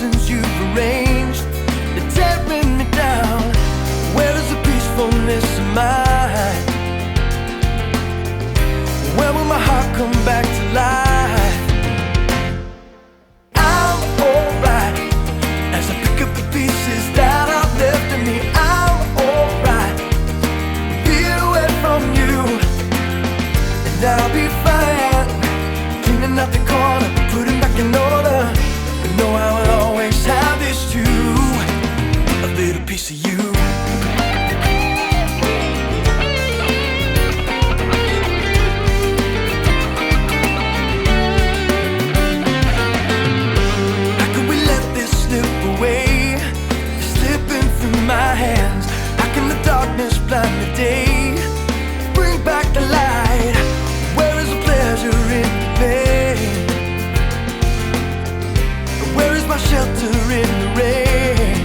prisons you've arranged, they're tearing me down. Where is the peacefulness of mine? When will my heart come back to life? I'm alright as I pick up the pieces that are left of me. I'm alright, being away from you, and I'll be fine. Cleaning out the corner, putting back in order, but know I will always have this too, a little piece of you. My hands, how can the darkness blind the day? Bring back the light. Where is the pleasure in the pain? Where is my shelter in the rain?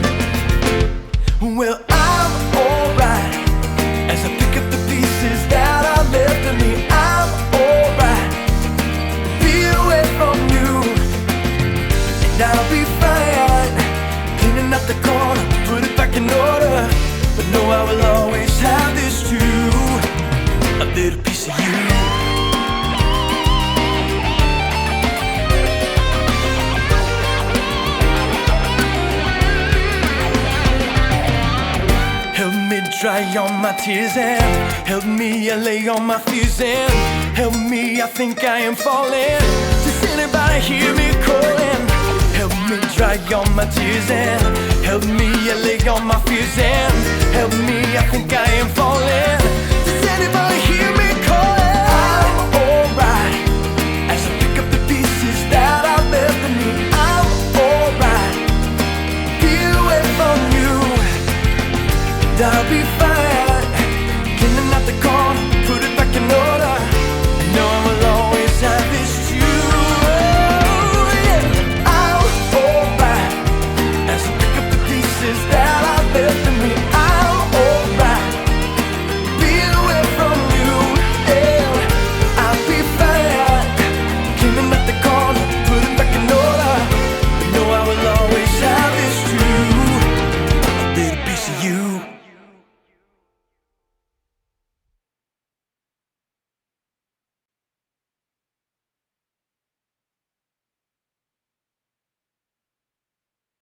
Well, I'm alright as I pick up the pieces that are left of me. I'm alright, be away from you, and I'll be fine. Cleaning up the corner, put it back in order, but know I will always have this too, a little piece of you. Help me dry all my tears and help me allay all my fears and help me, I think I am falling. Does anybody hear me calling? Help me dry all my tears and help me allay all my fears and help me, I think I am falling. Does anybody hear me calling? I'm alright as I pick up the pieces that are left of me. I'm alright, be away from you, and I'll be fine.